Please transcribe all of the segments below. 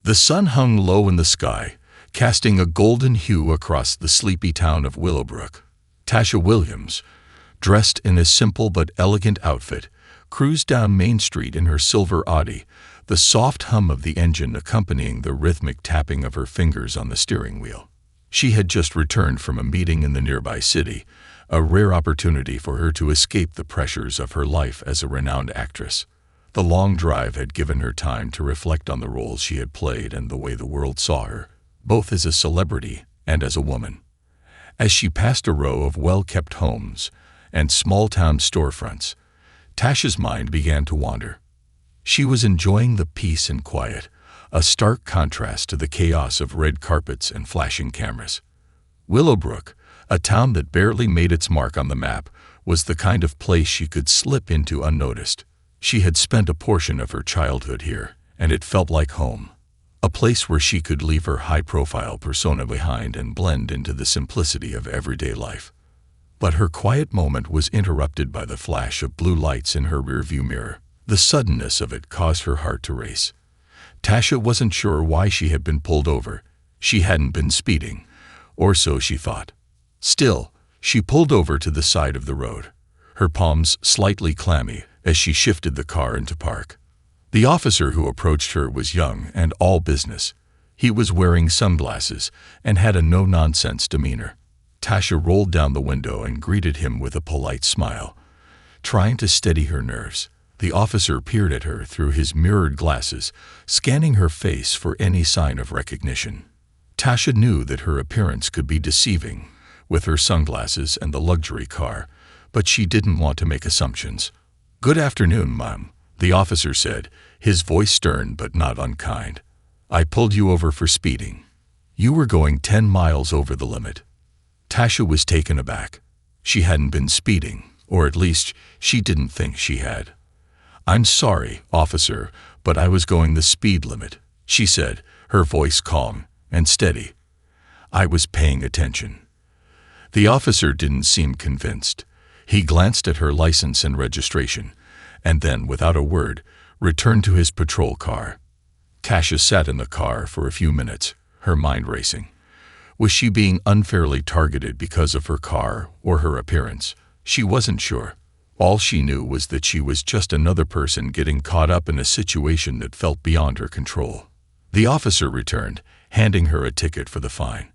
The sun hung low in the sky, casting a golden hue across the sleepy town of Willowbrook. Tasha Williams, dressed in a simple but elegant outfit, cruised down Main Street in her silver Audi, the soft hum of the engine accompanying the rhythmic tapping of her fingers on the steering wheel. She had just returned from a meeting in the nearby city, a rare opportunity for her to escape the pressures of her life as a renowned actress. The long drive had given her time to reflect on the roles she had played and the way the world saw her, both as a celebrity and as a woman. As she passed a row of well-kept homes and small-town storefronts, Tasha's mind began to wander. She was enjoying the peace and quiet, a stark contrast to the chaos of red carpets and flashing cameras. Willowbrook, a town that barely made its mark on the map, was the kind of place she could slip into unnoticed. She had spent a portion of her childhood here, and it felt like home. A place where she could leave her high-profile persona behind and blend into the simplicity of everyday life. But her quiet moment was interrupted by the flash of blue lights in her rearview mirror. The suddenness of it caused her heart to race. Tasha wasn't sure why she had been pulled over. She hadn't been speeding, or so she thought. Still, she pulled over to the side of the road, her palms slightly clammy as she shifted the car into park. The officer who approached her was young and all business. He was wearing sunglasses and had a no-nonsense demeanor. Tasha rolled down the window and greeted him with a polite smile. Trying to steady her nerves, the officer peered at her through his mirrored glasses, scanning her face for any sign of recognition. Tasha knew that her appearance could be deceiving, with her sunglasses and the luxury car, but she didn't want to make assumptions. "Good afternoon, Mom," the officer said, his voice stern but not unkind. "I pulled you over for speeding. You were going 10 miles over the limit." Tasha was taken aback. She hadn't been speeding, or at least she didn't think she had. "I'm sorry, officer, but I was going the speed limit," she said, her voice calm and steady. "I was paying attention." The officer didn't seem convinced. He glanced at her license and registration, and then, without a word, returned to his patrol car. Tasha sat in the car for a few minutes, her mind racing. Was she being unfairly targeted because of her car or her appearance? She wasn't sure. All she knew was that she was just another person getting caught up in a situation that felt beyond her control. The officer returned, handing her a ticket for the fine.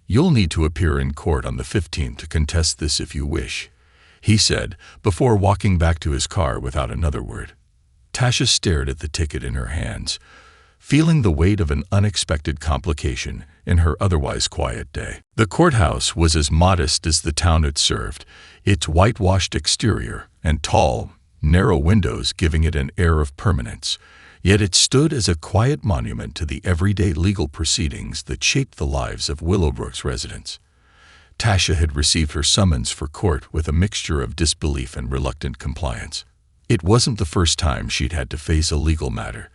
"You'll need to appear in court on the 15th to contest this if you wish," he said, before walking back to his car without another word. Tasha stared at the ticket in her hands, feeling the weight of an unexpected complication in her otherwise quiet day. The courthouse was as modest as the town it served, its whitewashed exterior and tall, narrow windows giving it an air of permanence. Yet it stood as a quiet monument to the everyday legal proceedings that shaped the lives of Willowbrook's residents. Tasha had received her summons for court with a mixture of disbelief and reluctant compliance. It wasn't the first time she'd had to face a legal matter,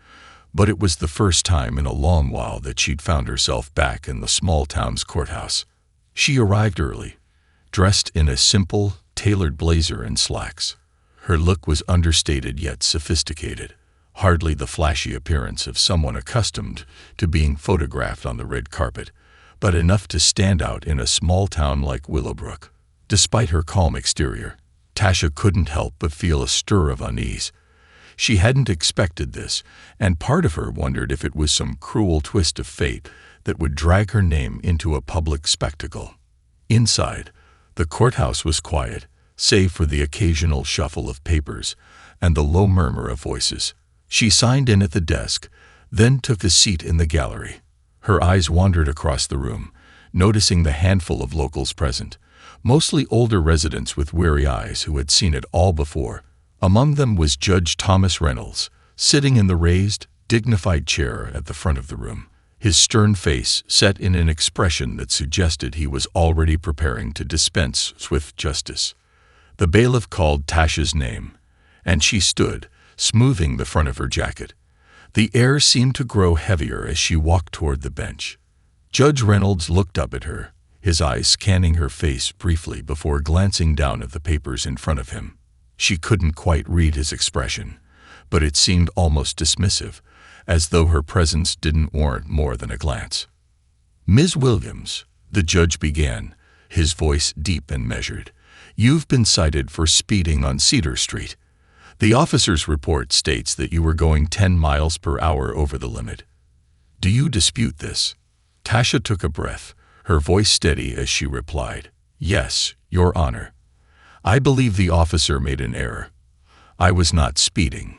but it was the first time in a long while that she'd found herself back in the small town's courthouse. She arrived early, dressed in a simple, tailored blazer and slacks. Her look was understated yet sophisticated, hardly the flashy appearance of someone accustomed to being photographed on the red carpet, but enough to stand out in a small town like Willowbrook. Despite her calm exterior, Tasha couldn't help but feel a stir of unease. She hadn't expected this, and part of her wondered if it was some cruel twist of fate that would drag her name into a public spectacle. Inside, the courthouse was quiet, save for the occasional shuffle of papers and the low murmur of voices. She signed in at the desk, then took a seat in the gallery. Her eyes wandered across the room, noticing the handful of locals present, mostly older residents with weary eyes who had seen it all before. Among them was Judge Thomas Reynolds, sitting in the raised, dignified chair at the front of the room, his stern face set in an expression that suggested he was already preparing to dispense swift justice. The bailiff called Tasha's name, and she stood, smoothing the front of her jacket. The air seemed to grow heavier as she walked toward the bench. Judge Reynolds looked up at her, his eyes scanning her face briefly before glancing down at the papers in front of him. She couldn't quite read his expression, but it seemed almost dismissive, as though her presence didn't warrant more than a glance. "Ms. Williams," the judge began, his voice deep and measured, "you've been cited for speeding on Cedar Street. The officer's report states that you were going 10 miles per hour over the limit. Do you dispute this?" Tasha took a breath, her voice steady as she replied, "Yes, Your Honor. I believe the officer made an error. I was not speeding."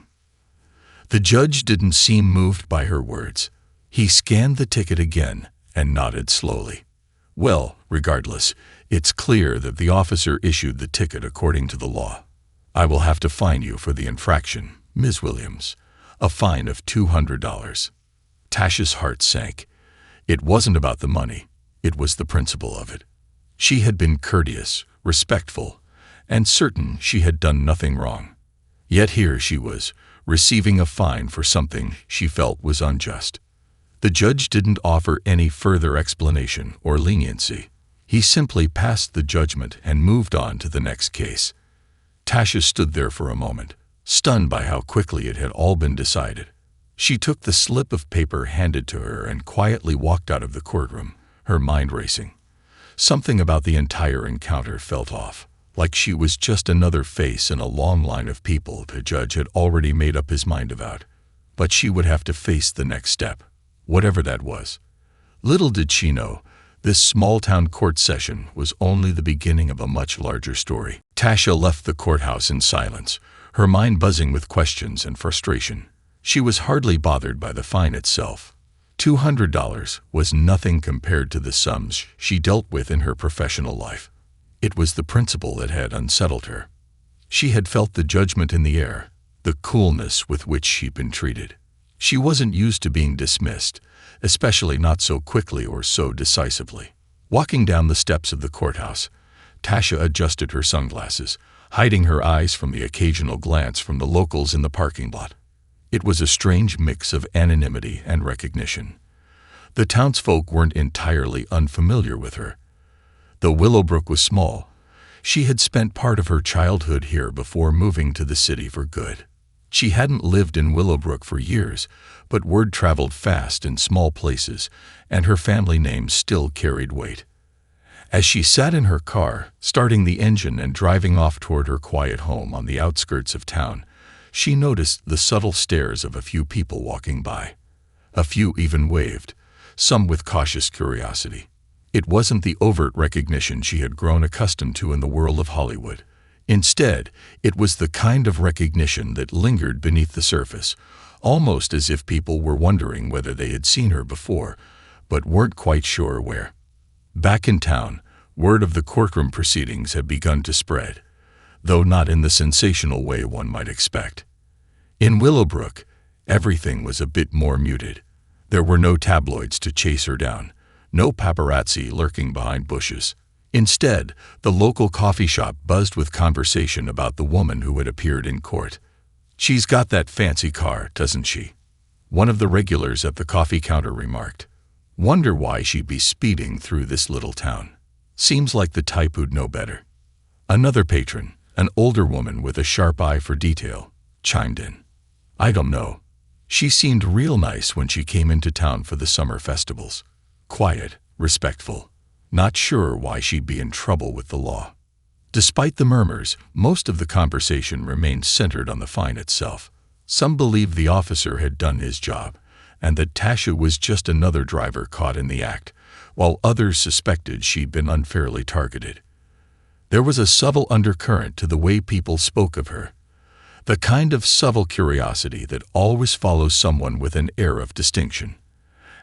The judge didn't seem moved by her words. He scanned the ticket again and nodded slowly. "Well, regardless, it's clear that the officer issued the ticket according to the law. I will have to fine you for the infraction, Ms. Williams, a fine of $200. Tasha's heart sank. It wasn't about the money, it was the principle of it. She had been courteous, respectful, and certain she had done nothing wrong. Yet here she was, receiving a fine for something she felt was unjust. The judge didn't offer any further explanation or leniency. He simply passed the judgment and moved on to the next case. Tasha stood there for a moment, stunned by how quickly it had all been decided. She took the slip of paper handed to her and quietly walked out of the courtroom, her mind racing. Something about the entire encounter felt off, like she was just another face in a long line of people the judge had already made up his mind about. But she would have to face the next step, whatever that was. Little did she know, this small-town court session was only the beginning of a much larger story. Tasha left the courthouse in silence, her mind buzzing with questions and frustration. She was hardly bothered by the fine itself. $200 was nothing compared to the sums she dealt with in her professional life. It was the principle that had unsettled her. She had felt the judgment in the air, the coolness with which she'd been treated. She wasn't used to being dismissed, especially not so quickly or so decisively. Walking down the steps of the courthouse, Tasha adjusted her sunglasses, hiding her eyes from the occasional glance from the locals in the parking lot. It was a strange mix of anonymity and recognition. The townsfolk weren't entirely unfamiliar with her. Though Willowbrook was small, she had spent part of her childhood here before moving to the city for good. She hadn't lived in Willowbrook for years, but word traveled fast in small places, and her family name still carried weight. As she sat in her car, starting the engine and driving off toward her quiet home on the outskirts of town, she noticed the subtle stares of a few people walking by. A few even waved, some with cautious curiosity. It wasn't the overt recognition she had grown accustomed to in the world of Hollywood. Instead, it was the kind of recognition that lingered beneath the surface, almost as if people were wondering whether they had seen her before, but weren't quite sure where. Back in town, word of the courtroom proceedings had begun to spread, though not in the sensational way one might expect. In Willowbrook, everything was a bit more muted. There were no tabloids to chase her down, no paparazzi lurking behind bushes. Instead, the local coffee shop buzzed with conversation about the woman who had appeared in court. "She's got that fancy car, doesn't she?" one of the regulars at the coffee counter remarked. "Wonder why she'd be speeding through this little town. Seems like the type who'd know better." Another patron, an older woman with a sharp eye for detail, chimed in. "I don't know. She seemed real nice when she came into town for the summer festivals. Quiet, respectful, not sure why she'd be in trouble with the law." Despite the murmurs, most of the conversation remained centered on the fine itself. Some believed the officer had done his job, and that Tasha was just another driver caught in the act, while others suspected she'd been unfairly targeted. There was a subtle undercurrent to the way people spoke of her, the kind of subtle curiosity that always follows someone with an air of distinction.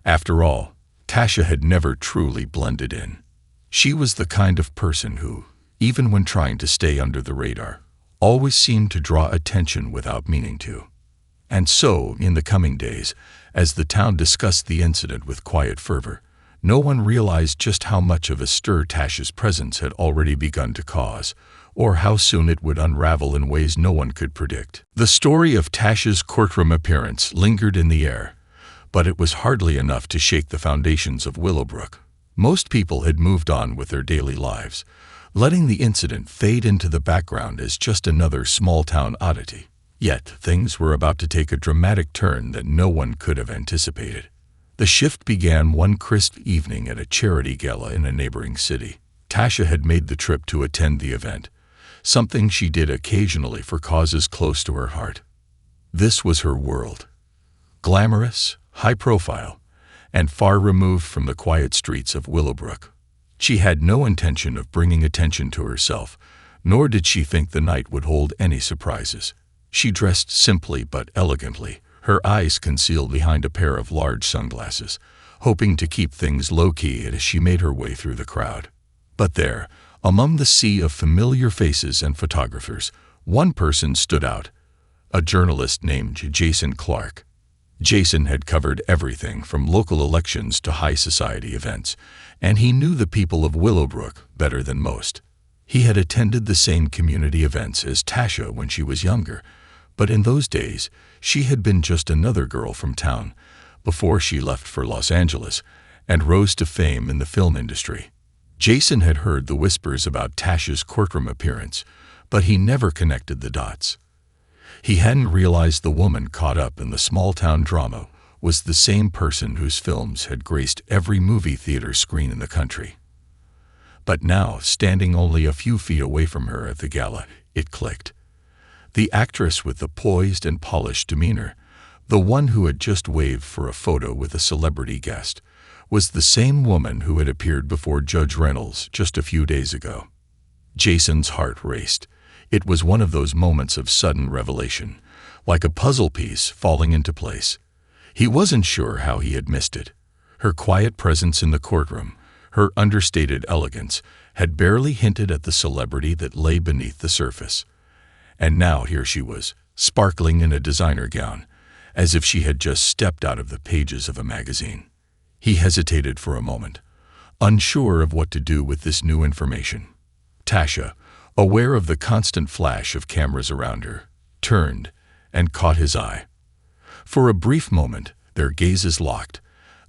After all, Tasha had never truly blended in. She was the kind of person who, even when trying to stay under the radar, always seemed to draw attention without meaning to. And so, in the coming days, as the town discussed the incident with quiet fervor, no one realized just how much of a stir Tasha's presence had already begun to cause, or how soon it would unravel in ways no one could predict. The story of Tasha's courtroom appearance lingered in the air, but it was hardly enough to shake the foundations of Willowbrook. Most people had moved on with their daily lives, letting the incident fade into the background as just another small-town oddity. Yet things were about to take a dramatic turn that no one could have anticipated. The shift began one crisp evening at a charity gala in a neighboring city. Tasha had made the trip to attend the event, something she did occasionally for causes close to her heart. This was her world. Glamorous, high-profile, and far removed from the quiet streets of Willowbrook. She had no intention of bringing attention to herself, nor did she think the night would hold any surprises. She dressed simply but elegantly, her eyes concealed behind a pair of large sunglasses, hoping to keep things low-key as she made her way through the crowd. But there, among the sea of familiar faces and photographers, one person stood out, a journalist named Jason Clark. Jason had covered everything from local elections to high society events, and he knew the people of Willowbrook better than most. He had attended the same community events as Tasha when she was younger, but in those days, she had been just another girl from town before she left for Los Angeles and rose to fame in the film industry. Jason had heard the whispers about Tasha's courtroom appearance, but he never connected the dots. He hadn't realized the woman caught up in the small-town drama was the same person whose films had graced every movie theater screen in the country. But now, standing only a few feet away from her at the gala, it clicked. The actress with the poised and polished demeanor, the one who had just waved for a photo with a celebrity guest, was the same woman who had appeared before Judge Reynolds just a few days ago. Jason's heart raced. It was one of those moments of sudden revelation, like a puzzle piece falling into place. He wasn't sure how he had missed it. Her quiet presence in the courtroom, her understated elegance, had barely hinted at the celebrity that lay beneath the surface. And now here she was, sparkling in a designer gown, as if she had just stepped out of the pages of a magazine. He hesitated for a moment, unsure of what to do with this new information. Tasha, aware of the constant flash of cameras around her, turned and caught his eye. For a brief moment, their gazes locked,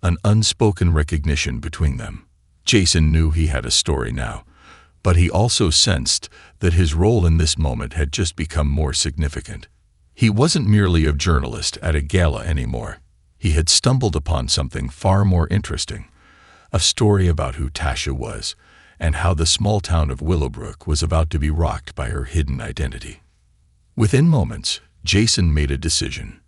an unspoken recognition between them. Jason knew he had a story now, but he also sensed that his role in this moment had just become more significant. He wasn't merely a journalist at a gala anymore. He had stumbled upon something far more interesting, a story about who Tasha was and how the small town of Willowbrook was about to be rocked by her hidden identity. Within moments, Jason made a decision.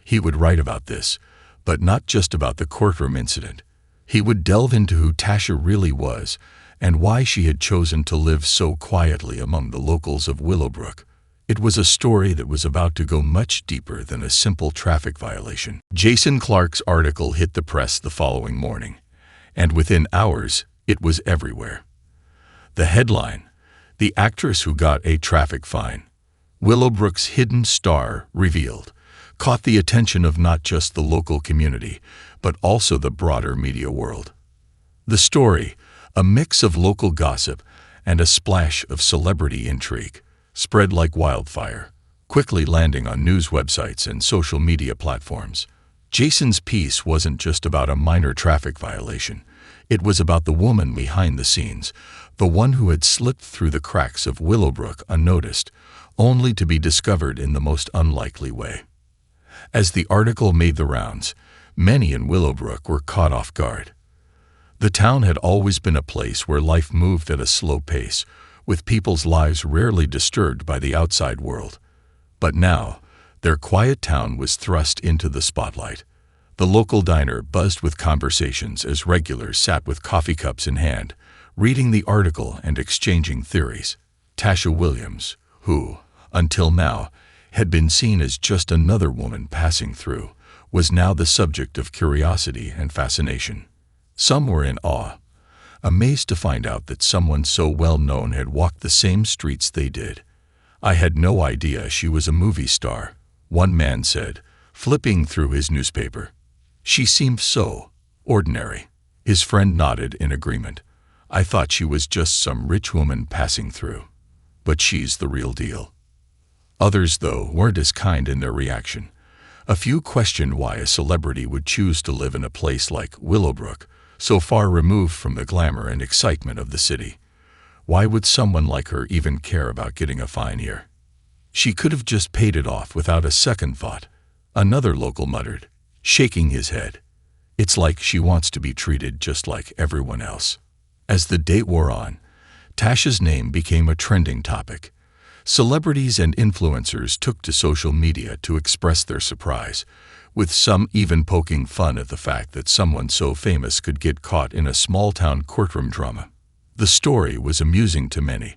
He would write about this, but not just about the courtroom incident. He would delve into who Tasha really was and why she had chosen to live so quietly among the locals of Willowbrook. It was a story that was about to go much deeper than a simple traffic violation. Jason Clark's article hit the press the following morning, and within hours, it was everywhere. The headline, "The Actress Who Got a Traffic Fine, Willowbrook's Hidden Star Revealed," caught the attention of not just the local community, but also the broader media world. The story, a mix of local gossip and a splash of celebrity intrigue, spread like wildfire, quickly landing on news websites and social media platforms. Jason's piece wasn't just about a minor traffic violation. It was about the woman behind the scenes, the one who had slipped through the cracks of Willowbrook unnoticed, only to be discovered in the most unlikely way. As the article made the rounds, many in Willowbrook were caught off guard. The town had always been a place where life moved at a slow pace, with people's lives rarely disturbed by the outside world. But now, their quiet town was thrust into the spotlight. The local diner buzzed with conversations as regulars sat with coffee cups in hand, reading the article and exchanging theories. Tasha Williams, who, until now, had been seen as just another woman passing through, was now the subject of curiosity and fascination. Some were in awe, amazed to find out that someone so well-known had walked the same streets they did. "I had no idea she was a movie star," one man said, flipping through his newspaper. "She seemed so ordinary." His friend nodded in agreement. "I thought she was just some rich woman passing through. But she's the real deal." Others, though, weren't as kind in their reaction. A few questioned why a celebrity would choose to live in a place like Willowbrook, so far removed from the glamour and excitement of the city. Why would someone like her even care about getting a fine here? She could have just paid it off without a second thought, another local muttered, shaking his head. It's like she wants to be treated just like everyone else. As the date wore on, Tasha's name became a trending topic. Celebrities and influencers took to social media to express their surprise, with some even poking fun at the fact that someone so famous could get caught in a small-town courtroom drama. The story was amusing to many,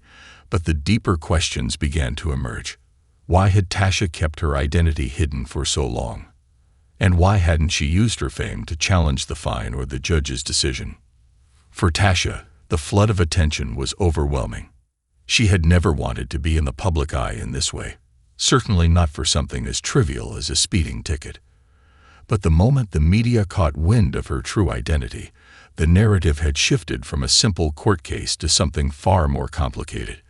but the deeper questions began to emerge. Why had Tasha kept her identity hidden for so long? And why hadn't she used her fame to challenge the fine or the judge's decision? For Tasha, the flood of attention was overwhelming. She had never wanted to be in the public eye in this way, certainly not for something as trivial as a speeding ticket. But the moment the media caught wind of her true identity, the narrative had shifted from a simple court case to something far more complicated.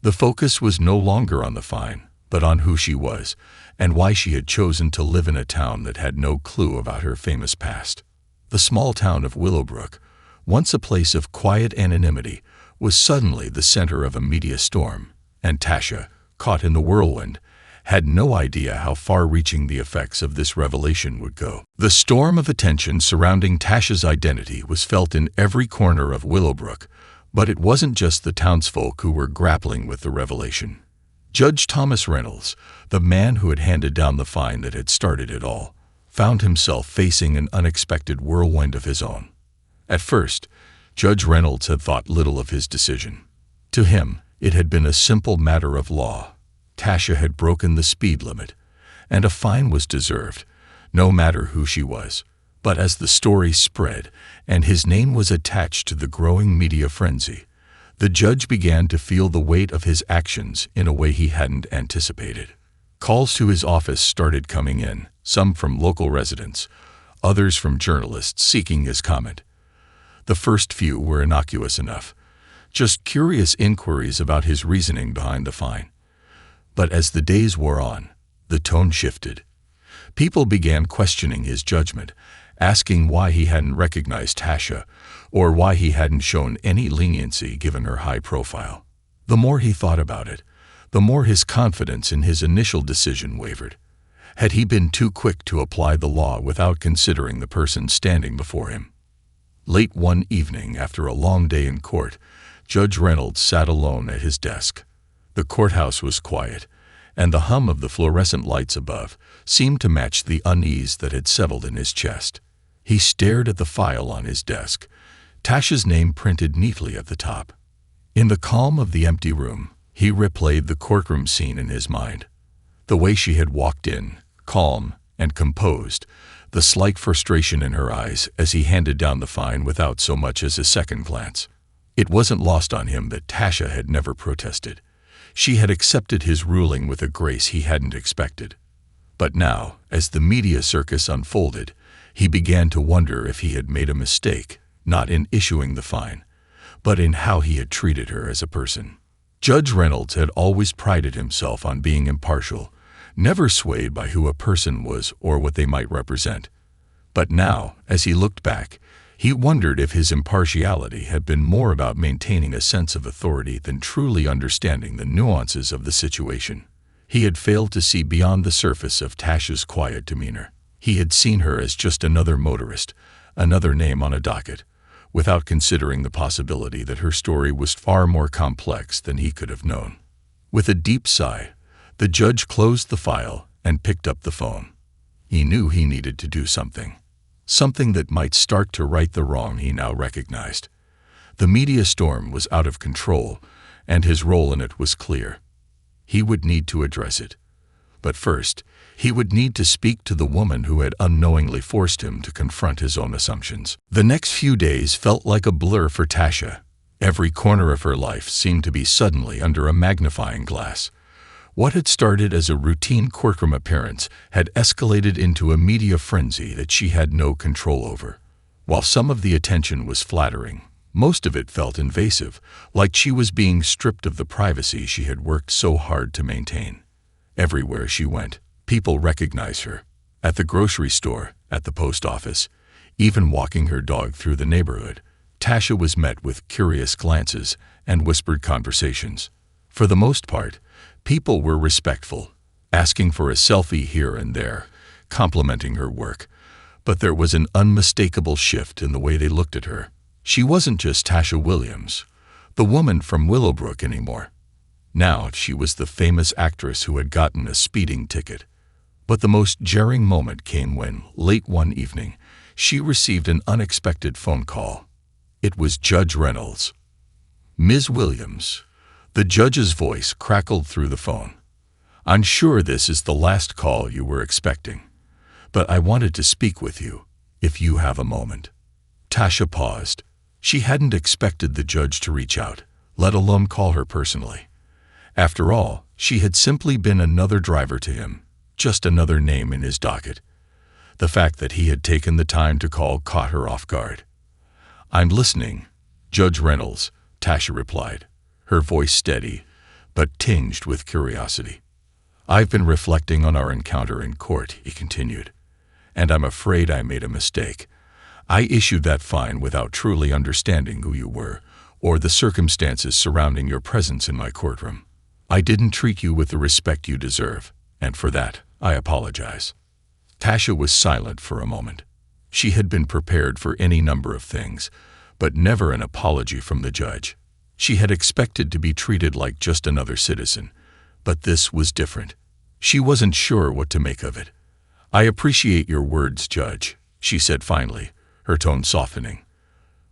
The focus was no longer on the fine, but on who she was and why she had chosen to live in a town that had no clue about her famous past. The small town of Willowbrook, once a place of quiet anonymity, was suddenly the center of a media storm, and Tasha, caught in the whirlwind, had no idea how far-reaching the effects of this revelation would go. The storm of attention surrounding Tasha's identity was felt in every corner of Willowbrook, but it wasn't just the townsfolk who were grappling with the revelation. Judge Thomas Reynolds, the man who had handed down the fine that had started it all, found himself facing an unexpected whirlwind of his own. At first, Judge Reynolds had thought little of his decision. To him, it had been a simple matter of law. Tasha had broken the speed limit, and a fine was deserved, no matter who she was. But as the story spread, and his name was attached to the growing media frenzy, the judge began to feel the weight of his actions in a way he hadn't anticipated. Calls to his office started coming in, some from local residents, others from journalists seeking his comment. The first few were innocuous enough, just curious inquiries about his reasoning behind the fine. But as the days wore on, the tone shifted. People began questioning his judgment, asking why he hadn't recognized Tasha, or why he hadn't shown any leniency given her high profile. The more he thought about it, the more his confidence in his initial decision wavered. Had he been too quick to apply the law without considering the person standing before him? Late one evening, after a long day in court, Judge Reynolds sat alone at his desk. The courthouse was quiet, and the hum of the fluorescent lights above seemed to match the unease that had settled in his chest. He stared at the file on his desk, Tasha's name printed neatly at the top. In the calm of the empty room, he replayed the courtroom scene in his mind. The way she had walked in, calm and composed, the slight frustration in her eyes as he handed down the fine without so much as a second glance. It wasn't lost on him that Tasha had never protested. She had accepted his ruling with a grace he hadn't expected. But now, as the media circus unfolded, he began to wonder if he had made a mistake, not in issuing the fine, but in how he had treated her as a person. Judge Reynolds had always prided himself on being impartial, never swayed by who a person was or what they might represent. But now, as he looked back, he wondered if his impartiality had been more about maintaining a sense of authority than truly understanding the nuances of the situation. He had failed to see beyond the surface of Tasha's quiet demeanor. He had seen her as just another motorist, another name on a docket, without considering the possibility that her story was far more complex than he could have known. With a deep sigh, the judge closed the file and picked up the phone. He knew he needed to do something that might start to right the wrong he now recognized. The media storm was out of control, and his role in it was clear. He would need to address it. But first, he would need to speak to the woman who had unknowingly forced him to confront his own assumptions. The next few days felt like a blur for Tasha. Every corner of her life seemed to be suddenly under a magnifying glass. What had started as a routine courtroom appearance had escalated into a media frenzy that she had no control over. While some of the attention was flattering, most of it felt invasive, like she was being stripped of the privacy she had worked so hard to maintain. Everywhere she went, people recognized her. At the grocery store, at the post office, even walking her dog through the neighborhood, Tasha was met with curious glances and whispered conversations. For the most part, People were respectful, asking for a selfie here and there, complimenting her work. But there was an unmistakable shift in the way they looked at her. She wasn't just Tasha Williams, the woman from Willowbrook, anymore. Now she was the famous actress who had gotten a speeding ticket. But the most jarring moment came when, late one evening, she received an unexpected phone call. It was Judge Reynolds. "Ms. Williams," the judge's voice crackled through the phone. "I'm sure this is the last call you were expecting, but I wanted to speak with you, if you have a moment." Tasha paused. She hadn't expected the judge to reach out, let alone call her personally. After all, she had simply been another driver to him, just another name in his docket. The fact that he had taken the time to call caught her off guard. "I'm listening, Judge Reynolds," Tasha replied, her voice steady, but tinged with curiosity. "I've been reflecting on our encounter in court," he continued, "and I'm afraid I made a mistake. I issued that fine without truly understanding who you were, or the circumstances surrounding your presence in my courtroom. I didn't treat you with the respect you deserve, and for that, I apologize." Tasha was silent for a moment. She had been prepared for any number of things, but never an apology from the judge. She had expected to be treated like just another citizen, but this was different. She wasn't sure what to make of it. "I appreciate your words, Judge," she said finally, her tone softening.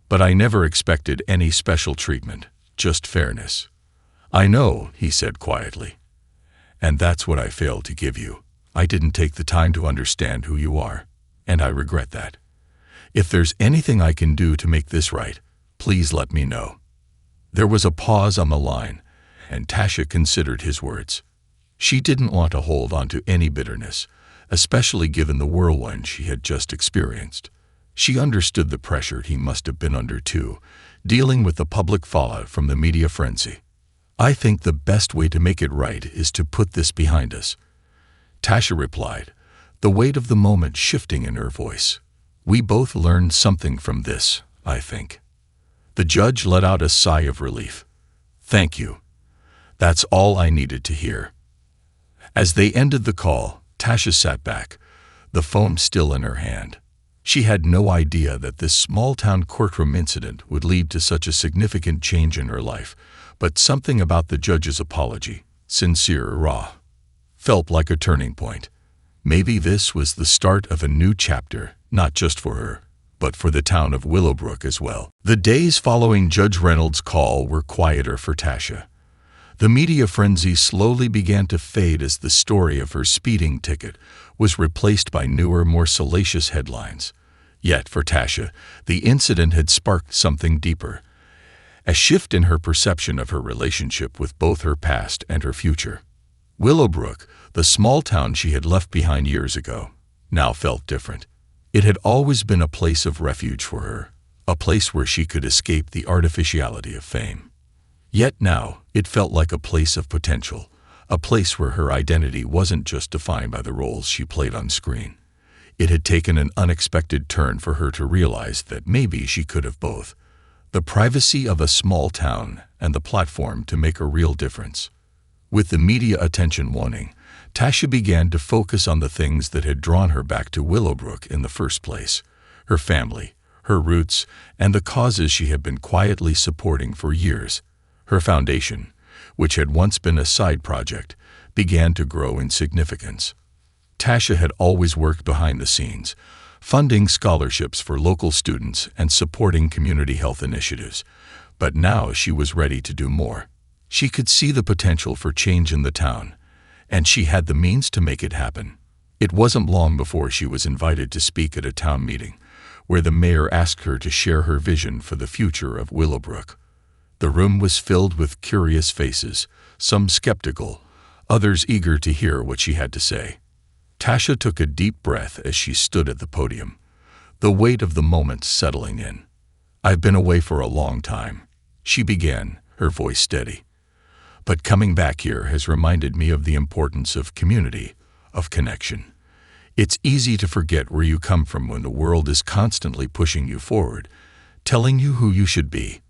"But I never expected any special treatment, just fairness." "I know," he said quietly. "And that's what I failed to give you. I didn't take the time to understand who you are, and I regret that. If there's anything I can do to make this right, please let me know." There was a pause on the line, and Tasha considered his words. She didn't want to hold on to any bitterness, especially given the whirlwind she had just experienced. She understood the pressure he must have been under too, dealing with the public fallout from the media frenzy. "I think the best way to make it right is to put this behind us," Tasha replied, the weight of the moment shifting in her voice. "We both learned something from this, I think." The judge let out a sigh of relief. "Thank you. That's all I needed to hear." As they ended the call, Tasha sat back, the phone still in her hand. She had no idea that this small-town courtroom incident would lead to such a significant change in her life, but something about the judge's apology, sincere, raw, felt like a turning point. Maybe this was the start of a new chapter, not just for her, but for the town of Willowbrook as well. The days following Judge Reynolds' call were quieter for Tasha. The media frenzy slowly began to fade as the story of her speeding ticket was replaced by newer, more salacious headlines. Yet, for Tasha, the incident had sparked something deeper, a shift in her perception of her relationship with both her past and her future. Willowbrook, the small town she had left behind years ago, now felt different. It had always been a place of refuge for her, a place where she could escape the artificiality of fame. Yet now, it felt like a place of potential, a place where her identity wasn't just defined by the roles she played on screen. It had taken an unexpected turn for her to realize that maybe she could have both: the privacy of a small town and the platform to make a real difference. With the media attention waning, Tasha began to focus on the things that had drawn her back to Willowbrook in the first place: her family, her roots, and the causes she had been quietly supporting for years. Her foundation, which had once been a side project, began to grow in significance. Tasha had always worked behind the scenes, funding scholarships for local students and supporting community health initiatives. But now she was ready to do more. She could see the potential for change in the town, and she had the means to make it happen. It wasn't long before she was invited to speak at a town meeting, where the mayor asked her to share her vision for the future of Willowbrook. The room was filled with curious faces, some skeptical, others eager to hear what she had to say. Tasha took a deep breath as she stood at the podium, the weight of the moment settling in. "I've been away for a long time," she began, her voice steady. "But coming back here has reminded me of the importance of community, of connection. It's easy to forget where you come from when the world is constantly pushing you forward, telling you who you should be.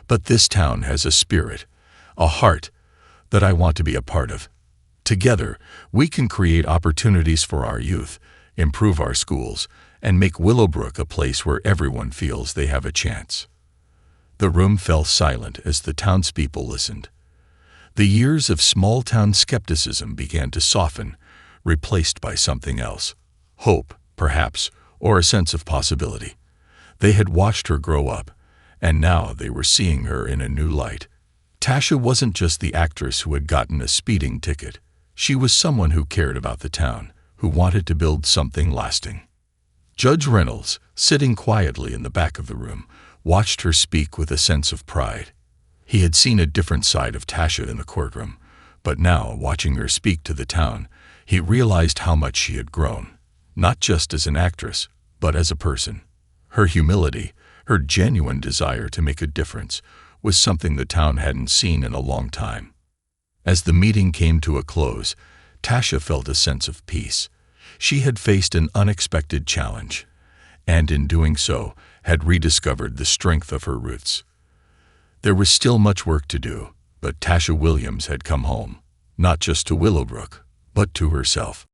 But this town has a spirit, a heart, that I want to be a part of. Together, we can create opportunities for our youth, improve our schools, and make Willowbrook a place where everyone feels they have a chance." The room fell silent as the townspeople listened. The years of small-town skepticism began to soften, replaced by something else. Hope, perhaps, or a sense of possibility. They had watched her grow up, and now they were seeing her in a new light. Tasha wasn't just the actress who had gotten a speeding ticket. She was someone who cared about the town, who wanted to build something lasting. Judge Reynolds, sitting quietly in the back of the room, watched her speak with a sense of pride. He had seen a different side of Tasha in the courtroom, but now, watching her speak to the town, he realized how much she had grown, not just as an actress, but as a person. Her humility, her genuine desire to make a difference, was something the town hadn't seen in a long time. As the meeting came to a close, Tasha felt a sense of peace. She had faced an unexpected challenge, and in doing so, had rediscovered the strength of her roots. There was still much work to do, but Tasha Williams had come home, not just to Willowbrook, but to herself.